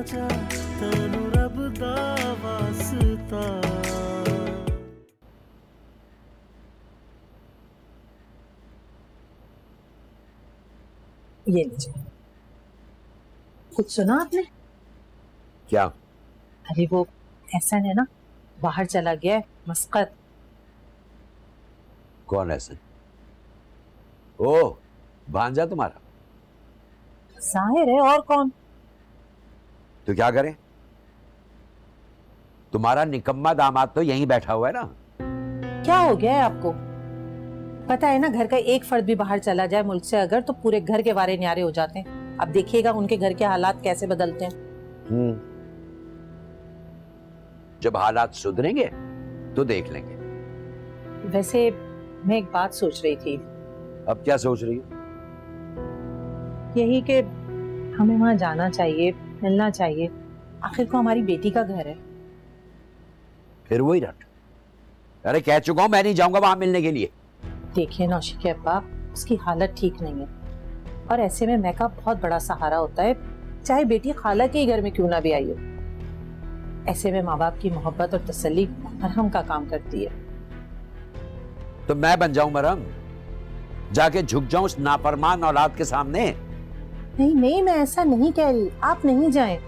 जा तेनू रब दा वास्ता। ये लीजिए। कुछ सुना आपने? क्या? अरे वो एहसन है ना, बाहर चला गया है मस्कत। कौन एहसन? ओ, भांजा तुम्हारा? जाहिर है, और कौन? तो क्या करें? तुम्हारा निकम्मा दामाद तो यहीं बैठा हुआ है ना। क्या हो गया है आपको? पता है ना, घर का एक फर्द भी बाहर चला जाए मुल्क से अगर, तो पूरे घर के वारे न्यारे हो जाते हैं। अब देखिएगा उनके घर के हालात कैसे बदलते हैं। जब हालात सुधरेंगे तो देख लेंगे। वैसे मैं एक बात सोच रही थी। अब क्या सोच रही हो? यही कि हमें वहां जाना चाहिए, मिलना चाहिए। आखिर को हमारी बेटी का घर है। फिर वही रट। अरे कह चुका हूं मैं नहीं जाऊंगा वहां मिलने के लिए। देखिए नौशी के अब्बा, उसकी हालत ठीक नहीं है, और ऐसे में मैं का बहुत बड़ा सहारा होता है, चाहे बेटी खाला के ही घर में क्यों ना भी आई हो। ऐसे में माँ बाप की मोहब्बत और तसल्ली मरहम का काम करती है। तो मैं बन जाऊं मरहम, जाके झुक जाऊं उस नाफरमान औलाद के सामने? नहीं नहीं, मैं ऐसा नहीं कह रही, आप नहीं जाएं।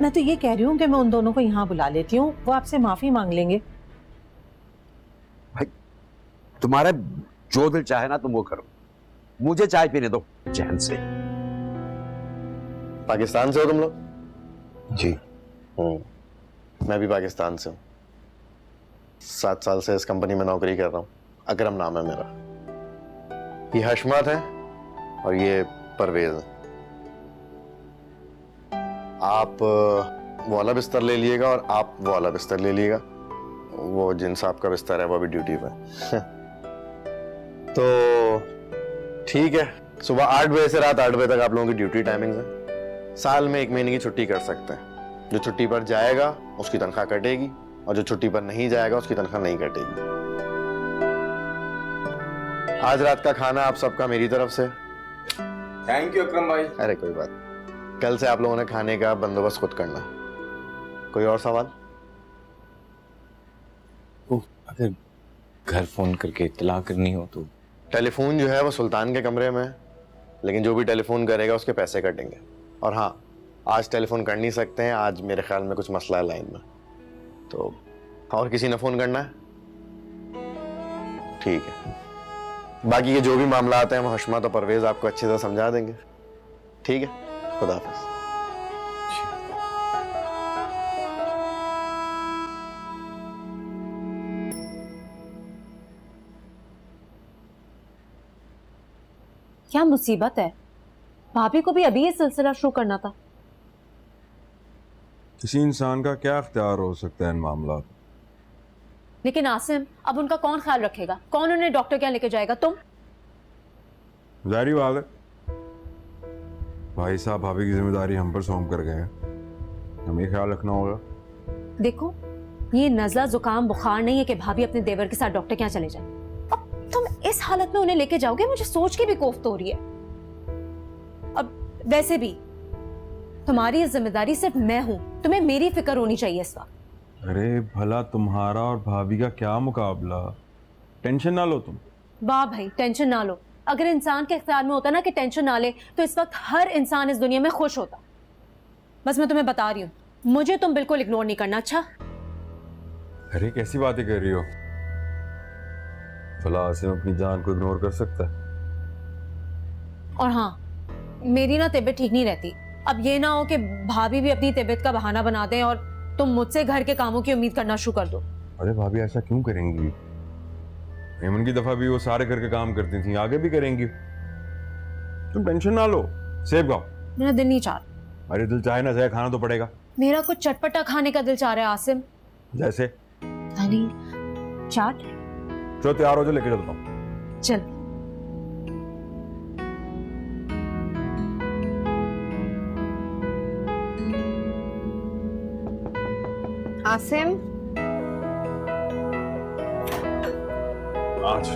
मैं तो ये कह रही हूँ कि मैं उन दोनों को यहाँ बुला लेती हूँ, वो आपसे माफी मांग लेंगे। भाई तुम्हारा जो दिल चाहे ना तुम वो करो, मुझे चाय पीने दो चैन से। पाकिस्तान से हो तुम लोग? जी। मैं भी पाकिस्तान से हूँ। 7 साल से इस कंपनी में नौकरी कर रहा हूँ। अकरम नाम है मेरा। ये हशमत है और ये परवेज है। आप वो वाला बिस्तर ले लिएगा और आप वो वाला बिस्तर ले लिएगा। वो जिन साहब का बिस्तर है वो भी ड्यूटी पे। तो ठीक है, सुबह 8 बजे से रात 8 बजे तक आप लोगों की ड्यूटी टाइमिंग्स है। साल में 1 महीने की छुट्टी कर सकते हैं। जो छुट्टी पर जाएगा उसकी तनख्वाह कटेगी, और जो छुट्टी पर नहीं जाएगा उसकी तनख्वाह नहीं कटेगी। आज रात का खाना आप सबका मेरी तरफ से। थैंक यू अकरम भाई। अरे कोई बात, कल से आप लोगों ने खाने का बंदोबस्त खुद करना। कोई और सवाल? अगर घर फोन करके इत्तला करनी हो तो? टेलीफोन जो है वो सुल्तान के कमरे में है, लेकिन जो भी टेलीफोन करेगा उसके पैसे कटेंगे। और हाँ, आज टेलीफोन कर नहीं सकते हैं, आज मेरे ख्याल में कुछ मसला है लाइन में। तो और किसी ने फोन करना है? ठीक है, बाकी के जो भी मामला आते हैं वो हशमत और परवेज आपको अच्छे से समझा देंगे। ठीक है, खुदा हाफिज। क्या मुसीबत है, भाभी को भी अभी ये सिलसिला शुरू करना था। किसी इंसान का क्या अख्तियार हो सकता है इन मामला? लेकिन आसिम, अब उनका कौन ख्याल रखेगा? कौन उन्हें डॉक्टर क्या लेके जाएगा? तुम? जाहिर बात है, भाई साहब भाभी की जिम्मेदारी हम पर सौंप कर गए हैं, हमें ख्याल रखना होगा। देखो, ये नज़ला जुकाम बुखार नहीं है कि भाभी अपने देवर के साथ डॉक्टर क्या चले जाए। अब तुम इस हालत में उन्हें लेके जाओगे, मुझे सोच के भी कोफ्त हो रही है। अब वैसे भी तुम्हारी ये जिम्मेदारी सिर्फ मैं हूं, तुम्हें मेरी फिक्र होनी चाहिए इस वक्त। अरे भला तुम्हारा और भाभी का क्या मुकाबला, टेंशन ना लो तुम। वाह भाई, टेंशन ना लो। अगर इंसान के इख्तियार में होता ना कि टेंशन ना ले, तो इस वक्त हर इंसान इस दुनिया में खुश होता। बस मैं तुम्हें बता रही हूँ, मुझे तुम बिल्कुल इग्नोर नहीं करना। अच्छा? अरे कैसी बातें कर रही हो? भला आसिम अपनी जान को इग्नोर कर सकता है? और हाँ, मेरी ना तबीयत ठीक नहीं रहती। अब ये ना हो कि भाभी भी अपनी तबीयत का बहाना बना दें और तुम मुझसे घर के कामों की उम्मीद करना शुरू कर दो। अरे भाभी ऐसा क्यों करेंगी? हेमन की दफा भी वो सारे घर के काम करती थी, आगे भी करेंगी। तुम टेंशन ना लो, सेब खाओ। मेरा दिल नहीं चाह। अरे दिल चाहे ना चाहे, खाना तो पड़ेगा। मेरा कुछ चटपटा खाने का दिल चाह रहा है आसिम। जैसे? चाट। चलो तैयार हो, जो लेके चलता हूँ। चल। आसिम, आज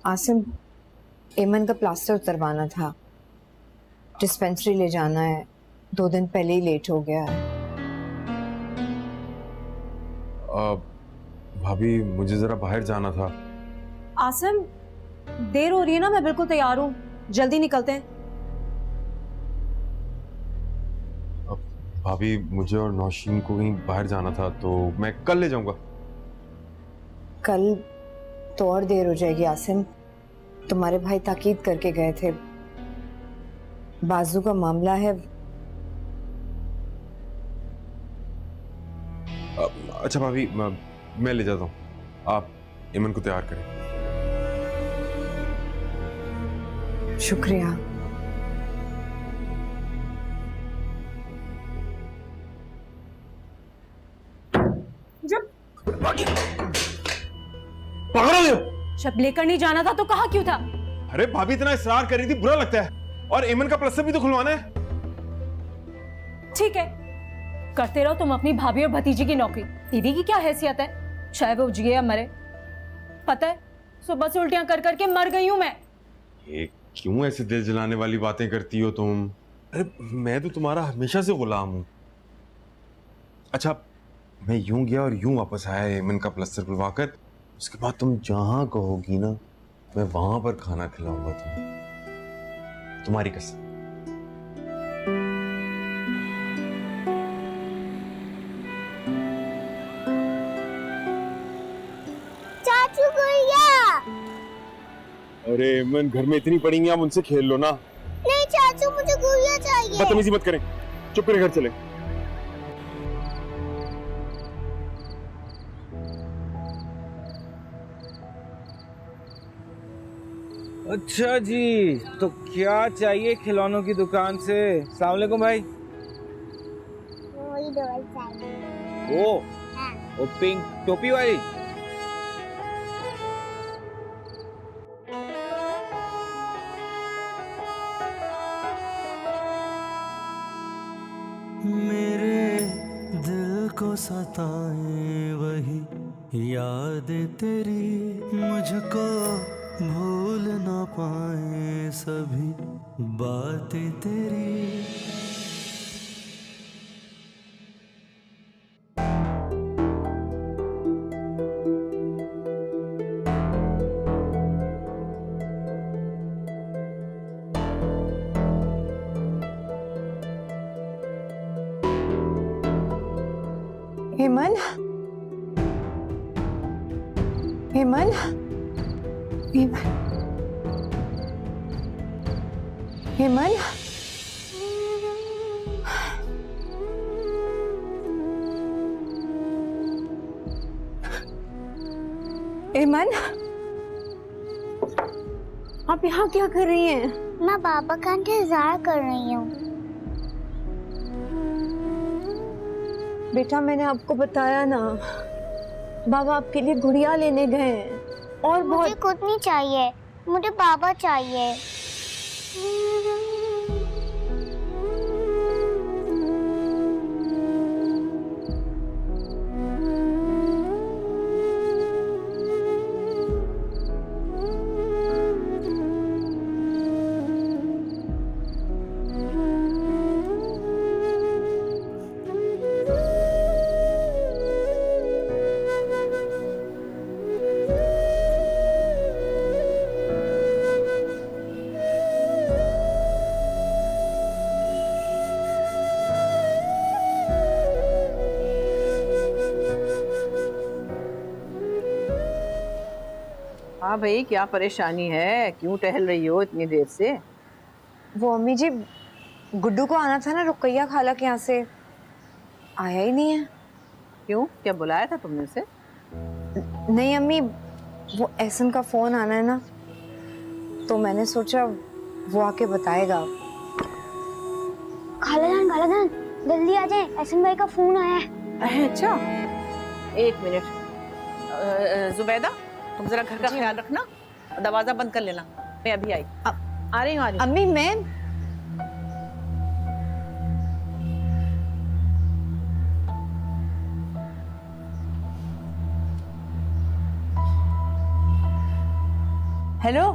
आसिम, एमन का प्लास्टर उतरवाना था। डिस्पेंसरी ले जाना है, 2 दिन पहले ही लेट हो गया है। भाभी मुझे जरा बाहर जाना था। आसिम, देर हो रही है ना, मैं बिल्कुल तैयार हूँ, जल्दी निकलते हैं। भाभी मुझे और नौशीन को कहीं बाहर जाना था, तो मैं कल ले जाऊंगा। कल तो और देर हो जाएगी आसिम, तुम्हारे भाई ताकीद करके गए थे, बाजू का मामला है। अच्छा भाभी मैं ले जाता हूँ, आप इमन को तैयार करें। शुक्रिया। जब लेकर नहीं जाना था तो कहा क्यों था? अरे भाभी इतना इसरार कर रही थी, बुरा लगता है। और इमन का प्लस्तर भी तो खुलवाना है। ठीक है, करते रहो तुम अपनी भाभी और भतीजी की नौकरी। दीदी की क्या हैसियत है, चाहे वो जिए या मरे। पता है, सुबह से उल्टियां कर करके मर गई हूं मैं। ये क्यों ऐसे दिल जलाने वाली बातें करती हो तुम? अरे मैं तो तुम्हारा हमेशा से गुलाम हूं। अच्छा, मैं यूं गया और यूं वापस आया इमन का प्लस्तर खुलवाकर। उसके बाद तुम जहां कहोगी ना, मैं वहां पर खाना खिलाऊंगा तुम्हें, तुम्हारी कसम। चाचू गुड़िया। अरे इमन घर में इतनी पड़ी हैं, आप उनसे खेल लो ना। नहीं चाचू, मुझे गुड़िया चाहिए। बदतमीजी मत करें, चुप करके घर चले। अच्छा जी, तो क्या चाहिए खिलौनों की दुकान से? अस्सलाम वालेकुम भाई। वही डॉल चाहिए। वो पिंक टोपी वाली। मेरे दिल को सताए वही यादें तेरी, मुझको भूल ना पाए सभी बातें तेरी। हेमन, हेमन, हेमन, हेमन, हेमन, आप यहाँ क्या कर रही हैं? मैं बाबा का इंतजार कर रही हूँ। बेटा मैंने आपको बताया ना, बाबा आपके लिए गुड़िया लेने गए हैं। और मुझे बहुत कुछ नहीं चाहिए, मुझे बाबा चाहिए। हाँ भाई, क्या परेशानी है? क्यों टहल रही हो इतनी देर से? वो अम्मी जी, गुड्डू को आना था ना रुकैया खाला के यहाँ से, आया ही नहीं है। क्यों, क्या बुलाया था तुमने उसे? नहीं अम्मी, वो एहसन का फोन आना है ना, तो मैंने सोचा वो आके बताएगा। खालाजान जल्दी आ जाए, एहसन भाई का फोन आया है। अच्छा, एक मिनट। जुबैदा, तुम जरा घर का ख्याल रखना, दरवाजा बंद कर लेना। मैं अभी आई, आ रही हूँ। अम्मी मैं हेलो।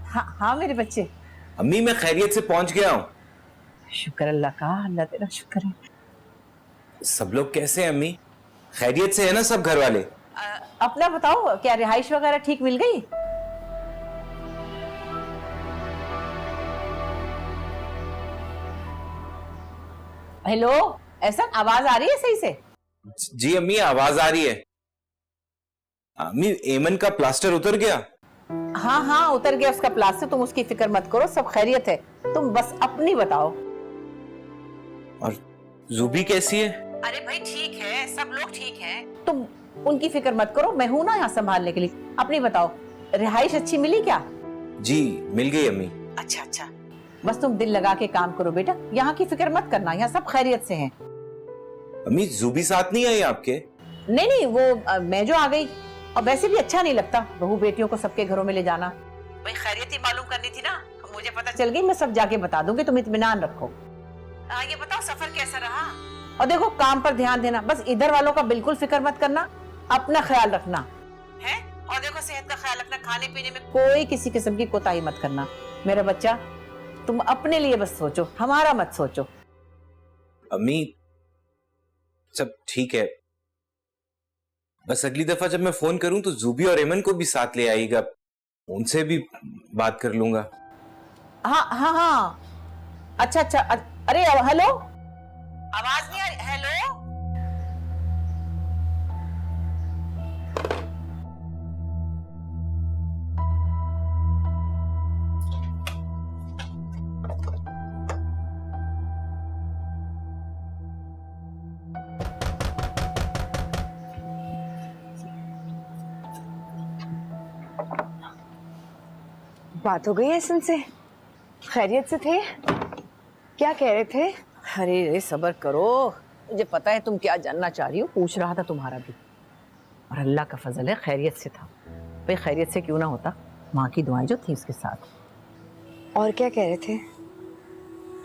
हाँ हाँ मेरे बच्चे, अम्मी मैं खैरियत से पहुंच गया हूँ। शुक्र अल्लाह का, अल्लाह तेरा शुक्र है। सब लोग कैसे हैं अम्मी? खैरियत से है ना सब घर वाले? अपना बताओ, क्या रिहाइश वगैरह ठीक मिल गई? हेलो, ऐसा आवाज आ रही है सही से? जी अम्मी आवाज आ रही है। अम्मी एमन का प्लास्टर उतर गया? हाँ हाँ उतर गया उसका प्लास्टर, तुम उसकी फिक्र मत करो, सब खैरियत है। तुम बस अपनी बताओ। और जूबी कैसी है? अरे भाई ठीक है, सब लोग ठीक हैं। तुम उनकी फिक्र मत करो, मैं हूं ना यहाँ संभालने के लिए। अपनी बताओ, रिहाइश अच्छी मिली क्या? जी मिल गई अम्मी। अच्छा अच्छा, बस तुम दिल लगा के काम करो बेटा, यहाँ की फिक्र मत करना, यहाँ सब खैरियत से हैं। अम्मी जूबी साथ नहीं आई आपके? नहीं नहीं, वो मैं जो आ गई, और वैसे भी अच्छा नहीं लगता बहू बेटियों को सबके घरों में ले जाना। भाई खैरियत ही मालूम करनी थी ना, मुझे पता चल गई, मैं सब जाके बता दूंगी, तुम इत्मीनान रखो। ये बताओ सफर कैसा रहा? और देखो काम पर ध्यान देना, बस इधर वालों का बिल्कुल फिक्र मत करना, अपना ख्याल रखना है। और देखो सेहत का ख्याल रखना, खाने पीने में कोई किसी किस्म की कोताही मत करना। मेरा बच्चा तुम अपने लिए बस सोचो, हमारा मत सोचो। अम्मी सब ठीक है, बस अगली दफा जब मैं फोन करूं तो जूबी और एमन को भी साथ ले आएगा, उनसे भी बात कर लूंगा। हाँ हाँ हाँ, अच्छा अच्छा, अरे हेलो, आवाज नहीं आ रही? हेलो, बात हो गई एहसन से? खैरियत से थे? क्या कह रहे थे? अरे सब्र करो, मुझे पता है तुम क्या जानना चाह रही हो, पूछ रहा था तुम्हारा भी। और अल्लाह का फजल है खैरियत से था। भाई खैरियत से क्यों ना होता, माँ की दुआएं जो थी उसके साथ। और क्या कह रहे थे?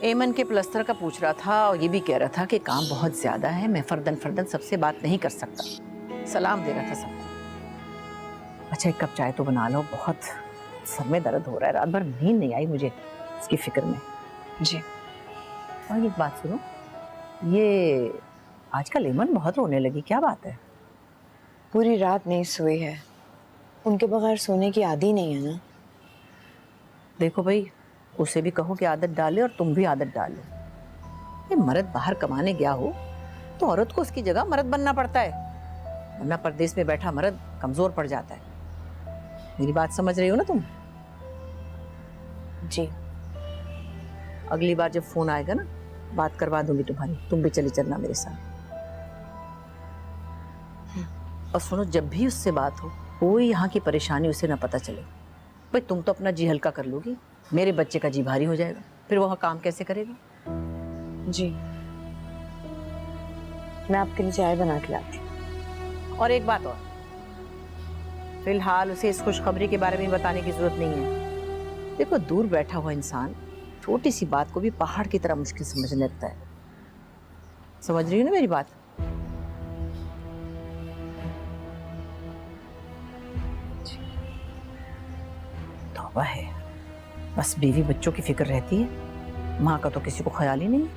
एमन के प्लस्तर का पूछ रहा था, और ये भी कह रहा था कि काम बहुत ज्यादा है, मैं फर्दन फर्दन सबसे बात नहीं कर सकता। सलाम दे रहा था सबको। अच्छा एक कप चाय तो बना लो, बहुत सर में दर्द हो रहा है, रात भर नींद नहीं आई मुझे इसकी फिक्र में। जी। और एक बात सुनो, ये आजकल एमन बहुत रोने लगी, क्या बात है? पूरी रात नहीं सोई है, उनके बगैर सोने की आदत नहीं है ना। देखो भाई, उसे भी कहो कि आदत डाले और तुम भी आदत डालो। ये मर्द बाहर कमाने गया हो तो औरत को उसकी जगह मर्द बनना पड़ता है, वरना परदेश में बैठा मर्द कमजोर पड़ जाता है। मेरी बात समझ रही हो ना तुम? जी। अगली बार जब फोन आएगा ना, बात करवा दूंगी तुम्हारी, तुम भी चली चलना मेरे साथ। और सुनो, जब भी उससे बात हो, कोई यहाँ की परेशानी उसे ना पता चले। भाई तुम तो अपना जी हल्का कर लोगी, मेरे बच्चे का जी भारी हो जाएगा, फिर वह काम कैसे करेगा? जी, मैं आपके लिए चाय बना के लाती हूँ। और एक बात और, फिलहाल उसे इस खुशखबरी के बारे में बताने की जरूरत नहीं है। देखो दूर बैठा हुआ इंसान छोटी सी बात को भी पहाड़ की तरह मुश्किल समझने लगता है। समझ रही हो ना मेरी बात? तौबा है, बस बीवी बच्चों की फिक्र रहती है, माँ का तो किसी को ख्याल ही नहीं।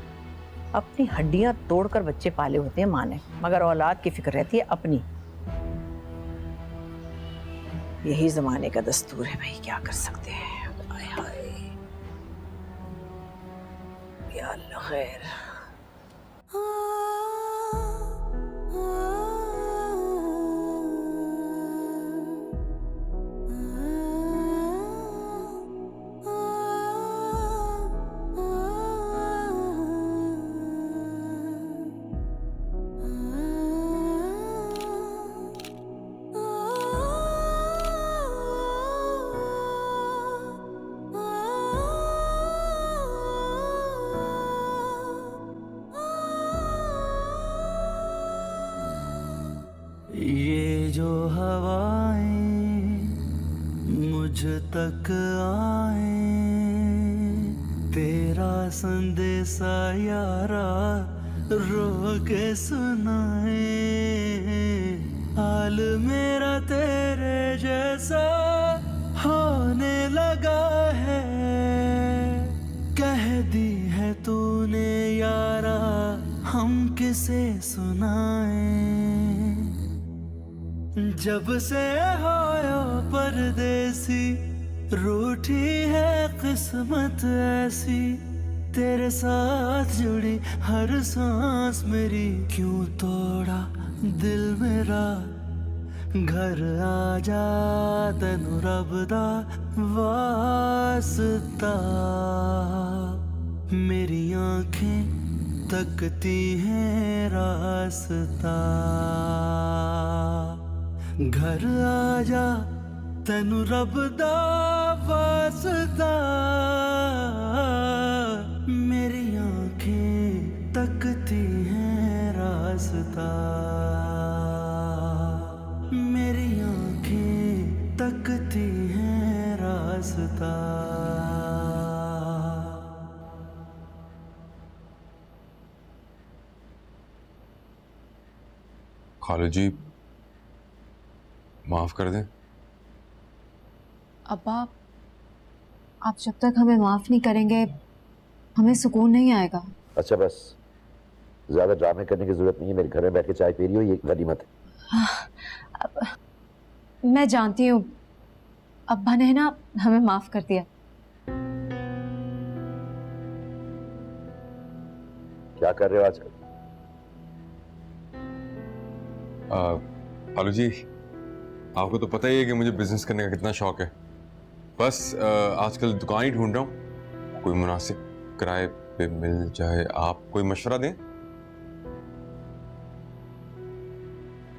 अपनी हड्डियां तोड़कर बच्चे पाले होते हैं माँ ने, मगर औलाद की फिक्र रहती है अपनी। यही जमाने का दस्तूर है भाई, क्या कर सकते हैं। हाय हाय, या अल्लाह खैर। ये जो हवाएं मुझ तक आए, तेरा संदेशा यारा रो के सुनाए। हाल मेरा तेरे जैसा होने लगा है, किसे सुनाए। जब से होयो परदेसी, रूठी है किस्मत ऐसी, तेरे साथ जुड़ी हर सांस मेरी, क्यों तोड़ा दिल मेरा। घर आजा तेनू रब दा वास्ता, मेरी आंखें तकती हैं रास्ता। घर आजा तेनू रब दा वास्ता, मेरी आंखें तकती हैं रास्ता, मेरी आंखें तकती हैं रास्ता। खालू जी माफ कर दें। अब्बा, आप जब तक हमें माफ नहीं करेंगे हमें सुकून नहीं आएगा। अच्छा बस, ज्यादा ड्रामे करने की जरूरत नहीं है। मेरे घर में बैठ के चाय पी रही हो, ये गनीमत है। मैं जानती हूँ अब्बा ने ना हमें माफ कर दिया। क्या कर रहे हो आजकल? खालू जी, आपको तो पता ही है कि मुझे बिजनेस करने का कितना शौक है। बस आजकल दुकान ही ढूंढ रहा हूँ, कोई मुनासिब किराए पे मिल जाए। आप कोई मशवरा दें।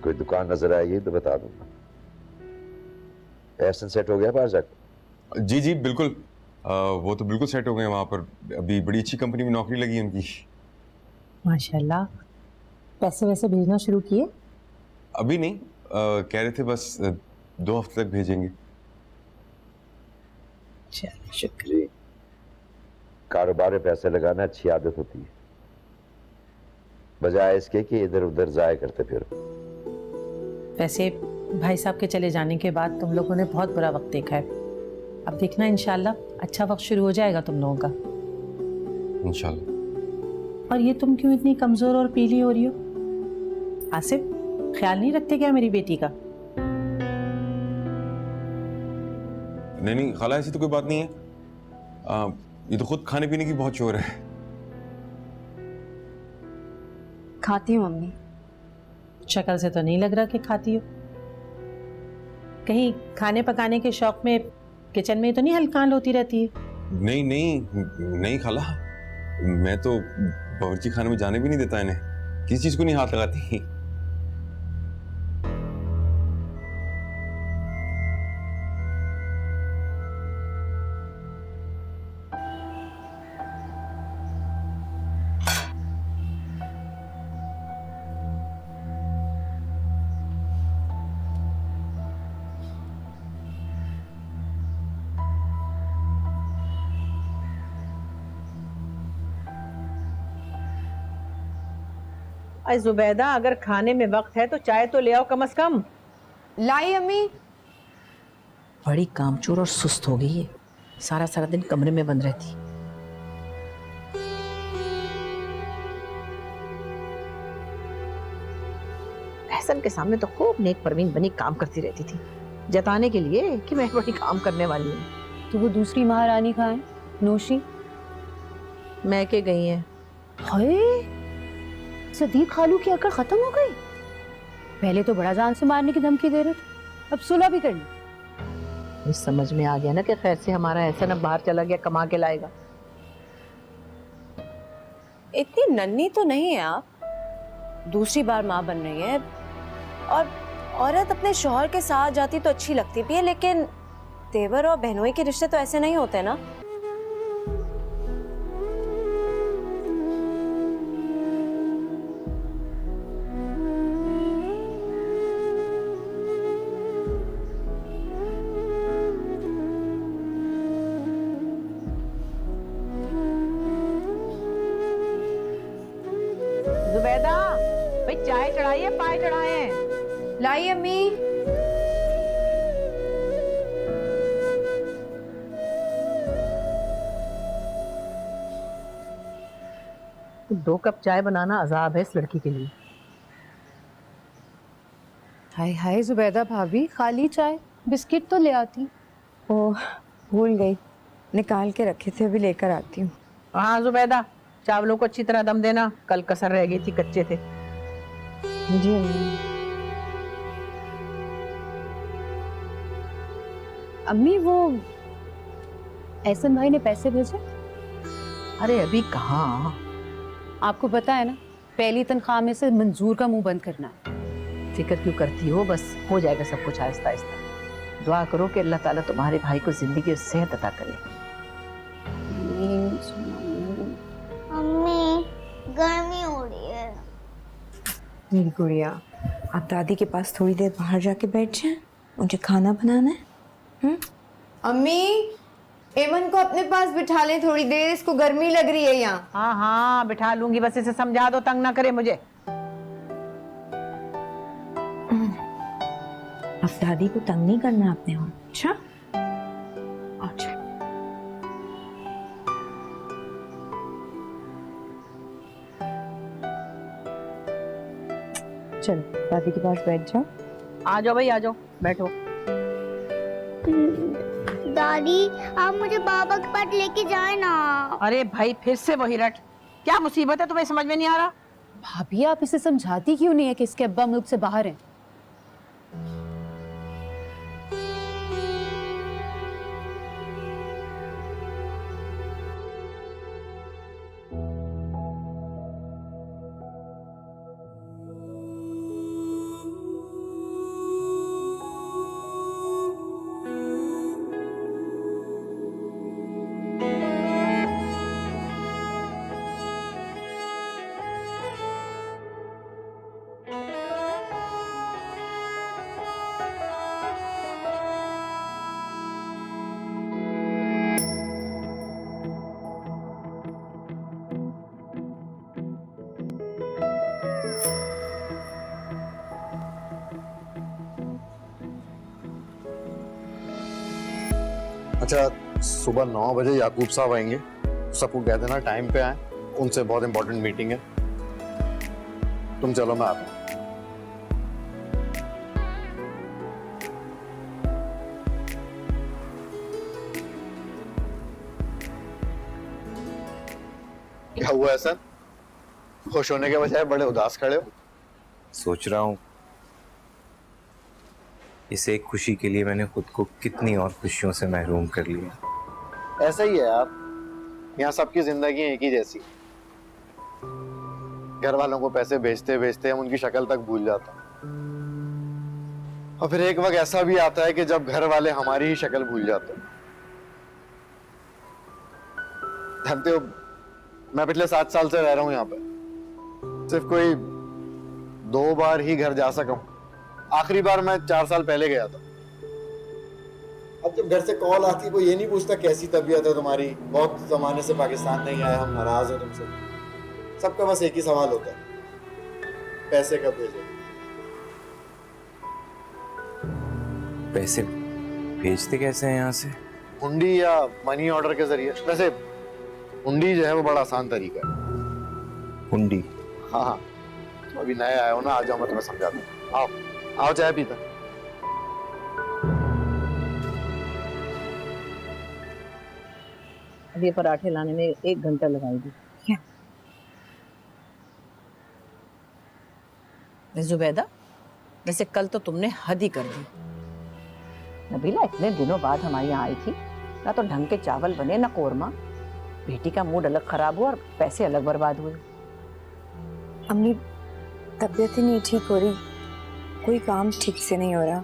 कोई दुकान नजर आएगी तो बता दूंगा। एहसन सेट हो गया बाहर जाकर? जी जी बिल्कुल, वो तो बिल्कुल सेट हो गए वहाँ पर। अभी बड़ी अच्छी कंपनी में नौकरी लगी है उनकी। माशाल्लाह। पैसे वैसे भेजना शुरू किए? अभी नहीं, कह रहे थे बस 2 हफ्ते तक भेजेंगे। चलो शुक्रिया। कारोबार में पैसे लगाना अच्छी आदत होती है, बजाय इसके कि इधर उधर जाया करते फिरो। वैसे भाई साहब के चले जाने के बाद तुम लोगों ने बहुत बुरा वक्त देखा है। अब देखना इंशाल्लाह अच्छा वक्त शुरू हो जाएगा तुम लोगों का। इंशाल्लाह। और ये तुम क्यों इतनी कमजोर और पीली हो रही हो? आसिफ, ख्याल नहीं रखते क्या मेरी बेटी का? नहीं नहीं खाला, ऐसी तो कोई बात नहीं है। ये तो खुद खाने पीने की बहुत शौर है। खाती हूँ मम्मी। शक्ल से तो नहीं लग रहा कि खाती हो। कहीं खाने पकाने के शौक में किचन में तो नहीं हलकान होती रहती है? नहीं नहीं नहीं खाला, मैं तो बावर्ची खाने में जाने भी नहीं देता इन्हें, किसी चीज को नहीं हाथ लगाती। अरे जुबैदा, अगर खाने में वक्त है तो चाय तो ले आओ कम से कम। लाई अम्मी। बड़ी कामचोर और सुस्त हो गई है, सारा सारा दिन कमरे में बंद रहती। एहसन के सामने तो खूब नेक परवीन बनी काम करती रहती थी, जताने के लिए कि मैं बड़ी काम करने वाली हूँ। तो वो दूसरी महारानी कहाँ है, नोशी? मैं के गई है। हाय, सदीक खालू की अकड़ खत्म हो गई। पहले तो बड़ा जान से मारने की धमकी दे रहे थे, अब सुलह भी कर ली। इस समझ में आ गया ना कि खैर से हमारा ऐसा ना बाहर चला गया, कमा के लाएगा। इतनी नन्ही तो नहीं है आप, दूसरी बार माँ बन रही है। और औरत अपने शौहर के साथ जाती तो अच्छी लगती भी है, लेकिन तेवर और बहनोई के रिश्ते तो ऐसे नहीं होते ना। जुबैदा, भाई चाय चढ़ाइए, पाए चढ़ाए। लाई अम्मी। 2 कप चाय बनाना अजाब है इस लड़की के लिए। हाय हाय जुबैदा भाभी, खाली चाय, बिस्किट तो ले आती। ओह, भूल गई, निकाल के रखे थे, अभी लेकर आती हूँ। हाँ जुबैदा, चावलों को अच्छी तरह दम देना, कल कसर रह गई थी, कच्चे थे। जी अम्मी। अम्मी वो एहसन भाई ने पैसे भेजे? अरे अभी कहाँ, आपको पता है ना, पहली तनख्वाह में से मंजूर का मुंह बंद करना है। फिक्र क्यों करती हो, बस हो जाएगा सब कुछ आहिस्ता आहिस्ता। दुआ करो कि अल्लाह ताला तुम्हारे भाई को जिंदगी और सेहत अता करे। मम्मी गर्मी हो रही है। मेरी गुड़िया, आप दादी के पास थोड़ी देर बाहर जाके बैठ जाएं, मुझे खाना बनाना है। अम्मी, एमन को अपने पास बिठा लें थोड़ी देर, इसको गर्मी लग रही है यहाँ। हाँ हाँ बिठा लूंगी, बस इसे समझा दो, तंग ना करे मुझे। अब दादी को तंग नहीं करना आपने। और अच्छा अच्छा, चलो दादी के पास बैठ जाओ। आ जाओ भाई, आ जाओ, बैठो। दादी आप मुझे बाबा के पास लेके जाए ना। अरे भाई फिर से वही रट, क्या मुसीबत है तुम्हें समझ में नहीं आ रहा? भाभी आप इसे समझाती क्यों नहीं है कि इसके अब्बा मुल्क से बाहर हैं? अच्छा, सुबह 9 बजे याकूब साहब आएंगे, सबको कह देना टाइम पे आए, उनसे बहुत इंपॉर्टेंट मीटिंग है। तुम चलो, मैं आता हूँ। क्या हुआ है सर? खुश होने के बजाय बड़े उदास खड़े हो। सोच रहा हूँ इस एक खुशी के लिए मैंने खुद को कितनी और खुशियों से महरूम कर लिया। ऐसा ही है यार, यहाँ सबकी जिंदगी एक ही जैसी। घर वालों को पैसे भेजते भेजते हम उनकी शक्ल तक भूल जाते हैं, और फिर एक वक्त ऐसा भी आता है कि जब घर वाले हमारी ही शक्ल भूल जाते हैं। जानते हो, मैं पिछले 7 साल से रह रहा हूँ यहाँ पे, सिर्फ कोई 2 बार ही घर जा सका हूँ। आखिरी बार मैं 4 साल पहले गया था। अब जब घर से कॉल आती है, कोई ये नहीं पूछता कैसी तबीयत है तुम्हारी, बहुत जमाने से पाकिस्तान नहीं आए, हम नाराज हैं तुमसे। सबका बस एक ही सवाल होता है, पैसे कब भेजो। पैसे भेजते कैसे हैं यहाँ से? हुंडी या मनी ऑर्डर के जरिए। वैसे हुंडी जो है वो बड़ा आसान तरीका है। हुंडी? हाँ हाँ, तो अभी नए आए हो ना, आ जाओ, मैं तुम्हें समझाता हूँ। आओ आओ, चाय पीता। अब ये पराठे लाने में 1 घंटा लगाएगी। जुबैदा, वैसे कल तो तुमने हद ही कर दी। नबीला इतने दिनों बाद हमारे यहाँ आई थी, ना तो ढंग के चावल बने ना कोरमा। बेटी का मूड अलग खराब हुआ और पैसे अलग बर्बाद हुए। अम्मी, तबीयत ही नहीं ठीक हो रही, कोई काम ठीक से नहीं हो रहा।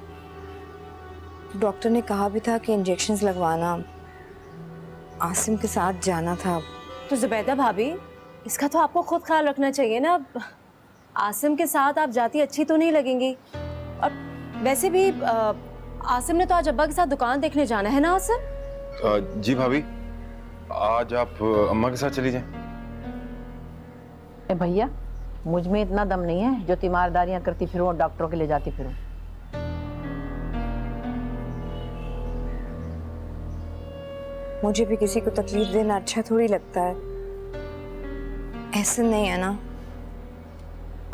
डॉक्टर ने कहा भी था कि इंजेक्शंस लगवाना, आसिम के साथ जाना था। तो जुबैदा भाभी, इसका तो आपको खुद ख्याल रखना चाहिए ना। आसिम के साथ आप जाती अच्छी तो नहीं लगेंगी। और वैसे भी आसिम ने तो आज अब्बा के साथ दुकान देखने जाना है ना आसिम? जी भाभी, आज आप अम्मा के साथ चली जाएं। भैया, मुझ में इतना दम नहीं है जो तीमारदारियां करती फिरूं और डॉक्टरों के ले जाती फिरूं। मुझे भी किसी को तकलीफ देना अच्छा थोड़ी लगता है। ऐसा नहीं है ना,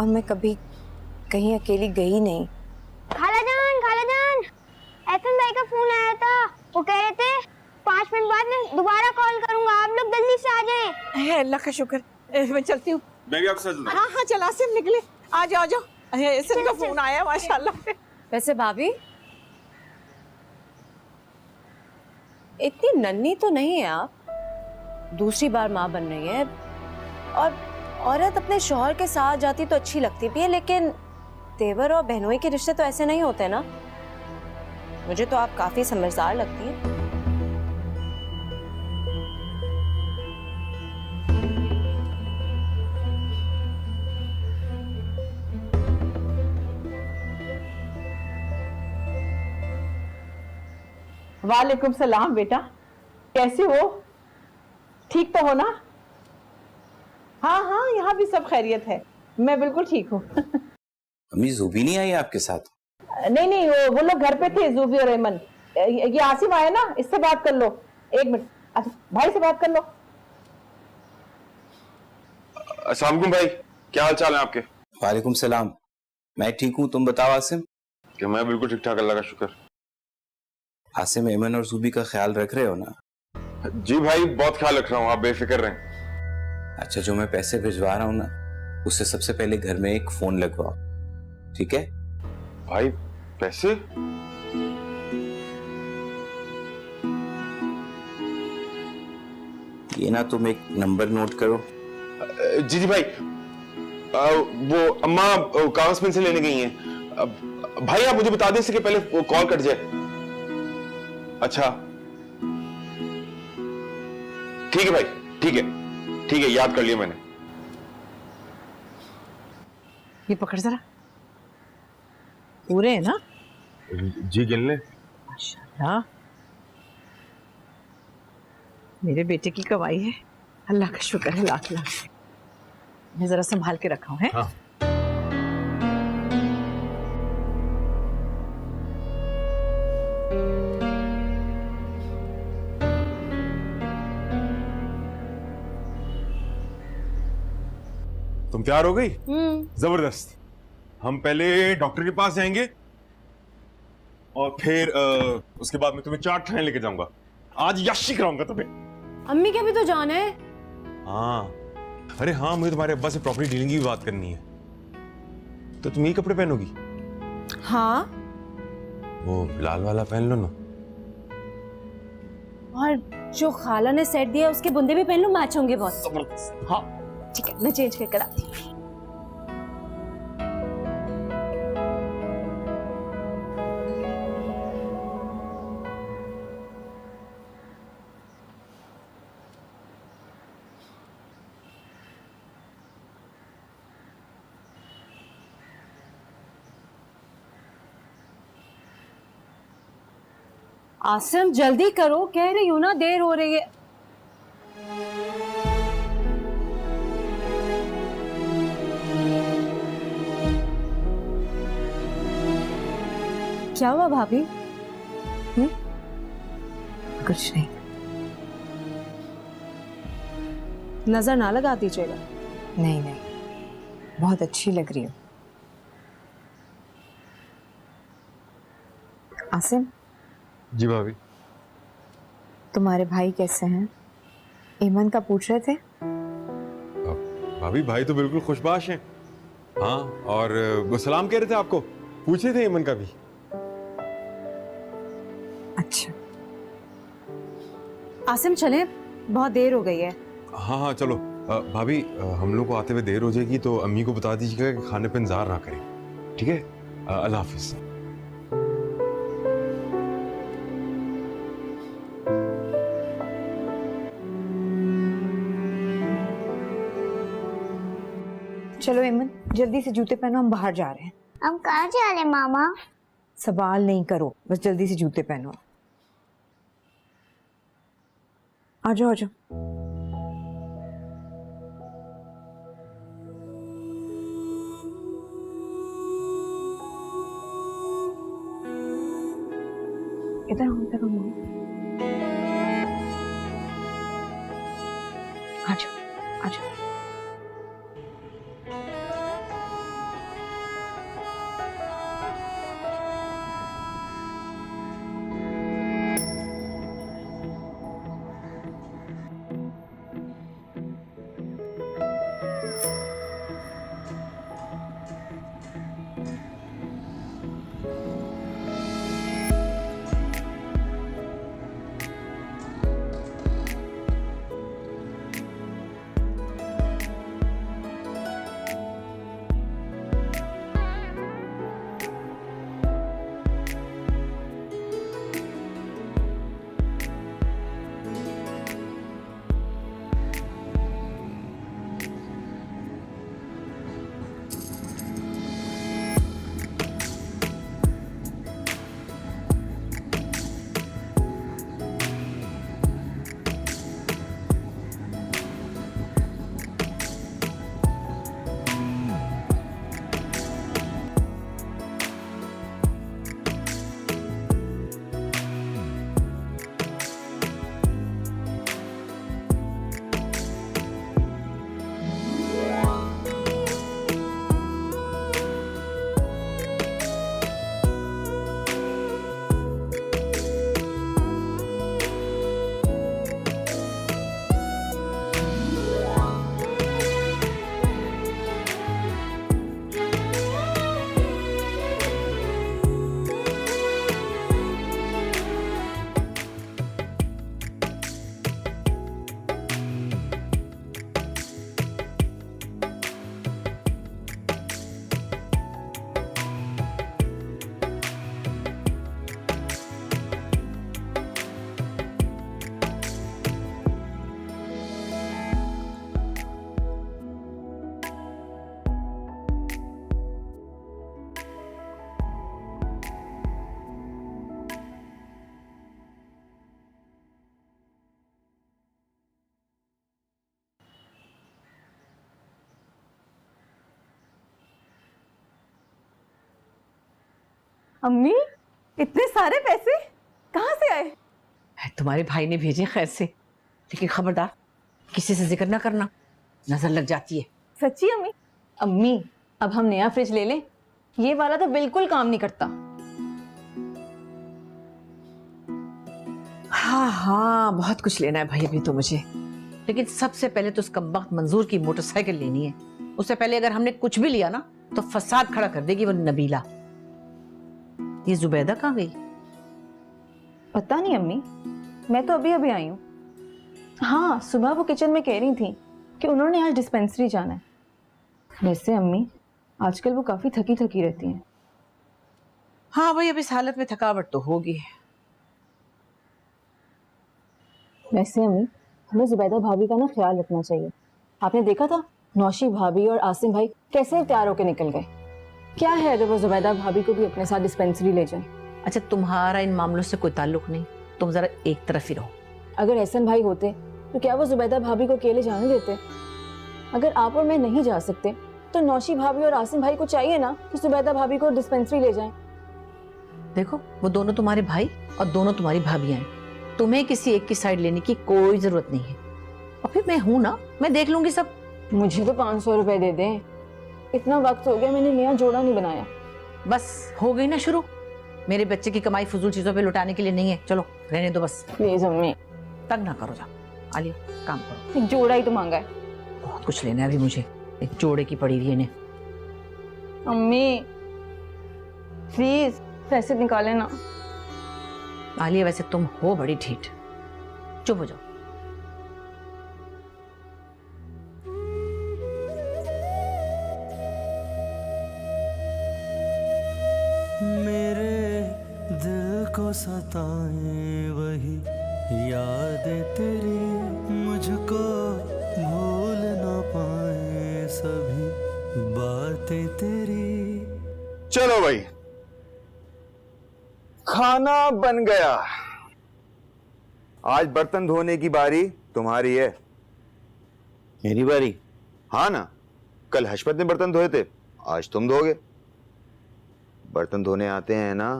और मैं कभी कहीं अकेली गई नहीं। खाला जान, एहसन भाई का फोन आया था। वो कह रहे थे 5 मिनट बाद मैं दोबारा कॉल करूंगा, आप लोग जल्दी से आ जाएं। अल्लाह का शुक्र, मैं चलती हूँ। मैं भी आपके साथ चलता हूँ। हाँ चला सिम निकले, आ जाओ। एहसन का फोन आया माशाल्लाह। वैसे भाभी इतनी नन्ही तो नहीं है आप, दूसरी बार माँ बन रही है, और औरत अपने शौहर के साथ जाती तो अच्छी लगती भी है, लेकिन तेवर और बहनोई के रिश्ते तो ऐसे नहीं होते ना। मुझे तो आप काफी समझदार लगती हैं। वालेकुम सलाम बेटा, कैसे हो? ठीक तो हो ना? हाँ यहाँ भी सब खैरियत है, मैं बिल्कुल ठीक हूँ। अम्मी जूबी नहीं आई आपके साथ? नहीं वो लोग घर पे थे, जूबी और एमन। ये आसिफ आया ना, इससे बात कर लो। 1 मिनट, अच्छा भाई से बात कर लो। अस्सलाम वालेकुम भाई, क्या हाल चाल है आपके? वालेकुम सलाम, मैं ठीक हूँ, तुम बताओ आसिम। कि मैं बिल्कुल ठीक ठाक, अल्लाह का शुक्र। आसिम, एमन और जूबी का ख्याल रख रहे हो ना? जी भाई, बहुत ख्याल रख रहा हूँ, आप बेफिक्र रहें। अच्छा, जो मैं पैसे भिजवा रहा हूँ ना, उससे सबसे पहले घर में एक फोन लगवाओ, ठीक है? भाई पैसे? ये ना, तुम एक नंबर नोट करो। जी भाई, वो अम्मा कागज पेन से लेने गई हैं। भाई आप मुझे बता दें, इसके पहले वो कॉल कट जाए। अच्छा ठीक है भाई, ठीक है, याद कर लिया मैंने। ये पकड़ जरा, पूरे है ना? जी गिन ले। माशाल्लाह, मेरे बेटे की कमाई है, अल्लाह का शुक्र है लाख लाख। मैं जरा संभाल के रखा हूँ है? हाँ। तुम तैयार हो गई? जबरदस्त। हम पहले डॉक्टर के पास जाएंगे और फिर उसके बाद मैं तुम्हें 4 ठाने लेके जाऊंगा। आज याशी कराऊंगा तुम्हें। अम्मी के भी तो जाना है। हाँ, अरे हाँ, मुझे तुम्हारे अब्बा से प्रॉपर्टी डीलिंग की भी बात करनी है। तो तुम यही कपड़े पहनोगी? हाँ, वो लाल वाला पहन लो ना। और जो खाला ने सेट दिया उसके बुंदे भी पहन लो, मैच होंगे बहुत। हाँ ठीक है, मैं चेंज करके आती हूँ। आसिम जल्दी करो, कह रही हूँ ना, देर हो रही है। क्या हुआ भाभी? कुछ नहीं। नजर ना लगा दीजिएगा। नहीं, बहुत अच्छी लग रही हो। आसिम, जी भाभी। तुम्हारे भाई कैसे हैं? ईमान का पूछ रहे थे। भाभी भाई तो बिल्कुल खुशबाश हैं। हाँ, और वो सलाम कह रहे थे आपको, पूछ रहे थे ईमान का भी। अच्छा, आसिम चले, बहुत देर हो गई है। हाँ चलो। भाभी हम लोग को आते हुए देर हो जाएगी, तो अम्मी को बता दीजिएगा कि खाने पे इंतजार ना करें, ठीक है? अल्लाह हाफिज। चलो ईमान, जल्दी से जूते पहनो, हम बाहर जा रहे हैं। हम कहाँ जा रहे हैं मामा? सवाल नहीं करो, बस जल्दी से जूते पहनो। आ जाओ आ जाओ। इधर आओ मामा। आ जाओ आ जाओ। अम्मी इतने सारे पैसे कहाँ से आए? तुम्हारे भाई ने भेजे खैर से, लेकिन खबरदार किसी से जिक्र ना करना, नजर लग जाती है। सच्ची अम्मी? अम्मी अब हम नया फ्रिज ले लें, ये वाला तो बिल्कुल काम नहीं करता। हाँ हाँ, बहुत कुछ लेना है भाई अभी तो मुझे, लेकिन सबसे पहले तो उस कमबख्त मंजूर की मोटरसाइकिल लेनी है। उससे पहले अगर हमने कुछ भी लिया ना तो फसाद खड़ा कर देगी वो नबीला। ये जुबैदा कहाँ गई? पता नहीं अम्मी, मैं तो अभी अभी आई हूँ। हाँ, सुबह वो किचन में कह रही थी कि उन्होंने आज डिस्पेंसरी जाना है। वैसे अम्मी आजकल वो काफी थकी थकी रहती हैं। हाँ भाई, अब इस हालत में थकावट तो होगी। वैसे अम्मी हमें जुबैदा भाभी का ना ख्याल रखना चाहिए। आपने देखा था नौशी भाभी और आसिम भाई कैसे तैयार होकर निकल गए। क्या है अगर वो जुबैदा भाभी को भी अपने साथ डिस्पेंसरी ले जाए? अच्छा, तुम्हारा इन मामलों से कोई ताल्लुक नहीं, तुम जरा एक तरफ ही रहो। अगर एहसन भाई होते तो क्या वो जुबैदा भाभी को अकेले जाने देते? अगर आप और मैं नहीं जा सकते तो नौशी भाभी और आसिम भाई को चाहिए ना कि जुबैदा भाभी को डिस्पेंसरी ले जाएं। देखो, वो दोनों तुम्हारे भाई और दोनों तुम्हारी भाभियां हैं, तुम्हें किसी एक की साइड लेने की कोई जरूरत नहीं है। और फिर मैं हूं ना, मैं देख लूंगी सब। मुझे तो 500 रुपए दे दें, इतना वक्त हो गया मैंने नया जोड़ा नहीं बनाया। बस हो गई ना शुरू। मेरे बच्चे की कमाई फजूल चीजों पे लुटाने के लिए नहीं है। चलो रहने दो बस। प्लीज अम्मी, तंग ना करो। जा आलिया, काम करो। एक जोड़ा ही तो मांगा है। बहुत कुछ लेना है अभी मुझे, एक जोड़े की पड़ी हुई है इन्हें। अम्मी प्लीज पैसे निकाले ना। आलिया, वैसे तुम हो बड़ी ढीठ, चुप हो जाओ। मेरे दिल को सताए वही यादें तेरी, मुझको भूल ना पाए सभी बातें तेरी। चलो भाई, खाना बन गया। आज बर्तन धोने की बारी तुम्हारी है। मेरी बारी? हाँ ना, कल हशमत ने बर्तन धोए थे, आज तुम धोगे। बर्तन धोने आते हैं ना?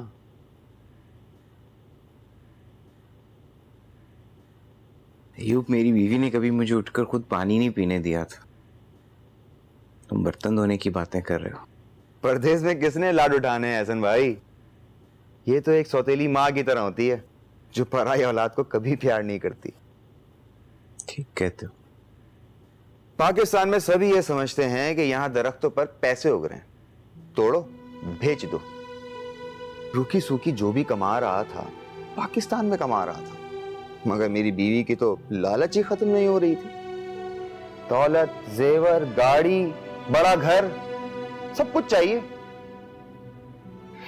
अयूब, मेरी बीवी ने कभी मुझे उठकर खुद पानी नहीं पीने दिया था, तुम बर्तन धोने की बातें कर रहे हो। परदेश में किसने लाड उठाने हैं एहसन भाई? ये तो एक सौतेली माँ की तरह होती है जो पराई औलाद को कभी प्यार नहीं करती। ठीक कहते हो। पाकिस्तान में सभी ये समझते हैं कि यहाँ दरख्तों पर पैसे उग रहे हैं, तोड़ो बेच दो। रूखी सूखी जो भी कमा रहा था पाकिस्तान में कमा रहा था, मगर मेरी बीवी की तो लालच ही खत्म नहीं हो रही थी। दौलत, जेवर, गाड़ी, बड़ा घर, सब कुछ चाहिए।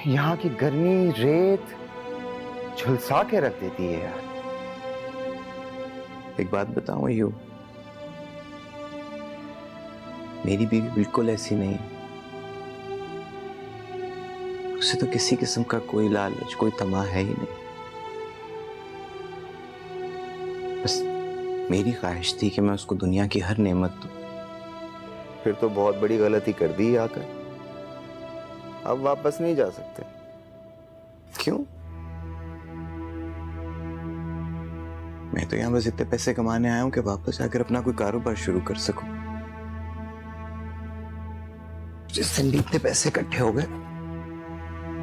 यहाँ की गर्मी रेत झुलसा के रख देती है यार। एक बात बताऊं अयूब, मेरी बीवी बिल्कुल ऐसी नहीं है। उसे तो किसी किस्म का कोई लालच, कोई तमा है ही नहीं। बस मेरी ख्वाहिश थी कि मैं उसको दुनिया की हर नेमत दूं। फिर तो बहुत बड़ी गलती कर दी आकर। अब वापस नहीं जा सकते। क्यों? मैं तो यहां बस इतने पैसे कमाने आया हूं कि वापस आकर अपना कोई कारोबार शुरू कर सकूं। जिस दिन भी इतने पैसे इकट्ठे हो गए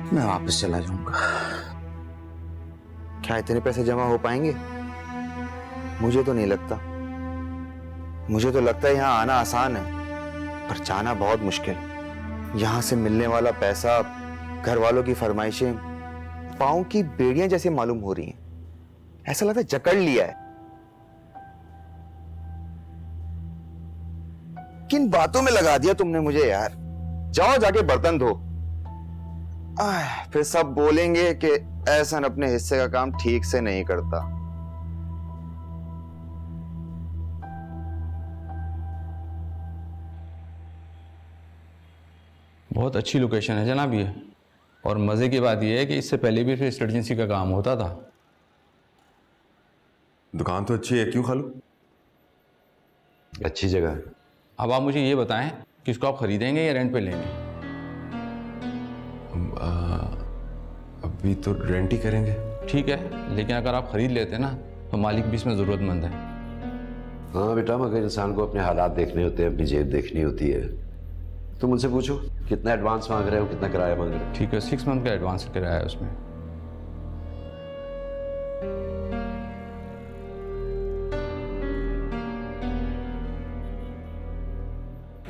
मैं वापस चला जाऊंगा। क्या इतने पैसे जमा हो पाएंगे? मुझे तो नहीं लगता। मुझे तो लगता है यहाँ आना आसान है पर जाना बहुत मुश्किल। यहाँ से मिलने वाला पैसा, घर वालों की फरमाइशें पांव की बेड़ियां जैसे मालूम हो रही हैं। ऐसा लगता है जकड़ लिया है। किन बातों में लगा दिया तुमने मुझे यार। जाओ जाके बर्तन धो। फिर सब बोलेंगे कि एहसन अपने हिस्से का काम ठीक से नहीं करता। बहुत अच्छी लोकेशन है जनाब ये, और मज़े की बात यह है कि इससे पहले भी फिर एजेंसी का काम होता था। दुकान तो अच्छी है, क्यों खालू? अच्छी जगह है। अब आप मुझे ये बताएं कि इसको आप खरीदेंगे या रेंट पे लेंगे? अभी तो रेंट ही करेंगे। ठीक है, लेकिन अगर आप खरीद लेते ना तो मालिक भी इसमें ज़रूरतमंद है। हाँ बेटा, मगर इंसान को अपने हालात देखने होते हैं, अपनी जेब देखनी होती है। तुम उनसे पूछो कितना एडवांस मांग रहे हो, कितना किराया मांग रहे हो। ठीक है, 6 मंथ का एडवांस किराया है उसमें।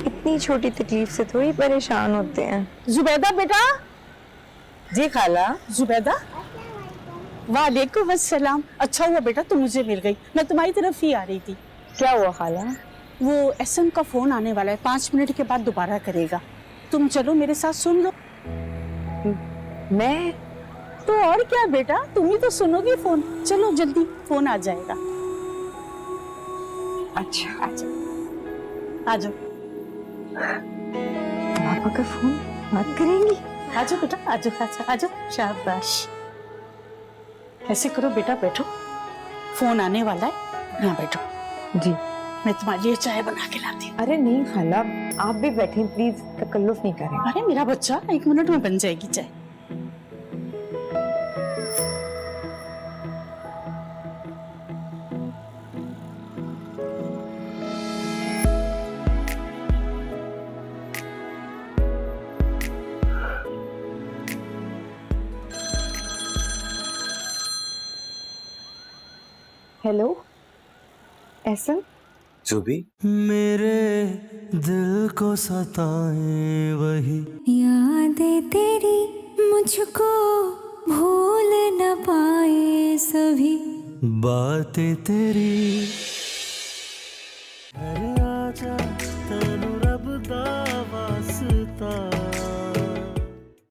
इतनी छोटी तकलीफ से थोड़ी परेशान होते हैं। जुबैदा बेटा। जी खाला। जुबैदा। वालेकुम अस्सलाम। अच्छा हुआ बेटा तुम मुझे मिल गई, मैं तुम्हारी तरफ ही आ रही थी। क्या हुआ खाला? वो एसएम का फोन आने वाला है, 5 मिनट के बाद दोबारा करेगा। तुम चलो मेरे साथ सुन लो। मैं? तो और क्या बेटा, तुम ही तो सुनोगी फोन। चलो जल्दी, फोन आ जाएगा। अच्छा आ जाओ। पापा का फोन बात करेंगी? आ जाओ बेटा, आ जाओ आ जाओ। शाबाश। ऐसे करो बेटा, बैठो, फोन आने वाला है, यहाँ बैठो। जी। मैं तुम्हारे लिए चाय बना के लाती हूँ। अरे नहीं खाला, आप भी बैठे प्लीज, तकल्लुफ नहीं करें। अरे मेरा बच्चा, 1 मिनट में बन जाएगी चाय। Hello SM. जुबी, मेरे दिल को सताए वही यादें तेरी मुझको भूल न पाए सभी बातें तेरी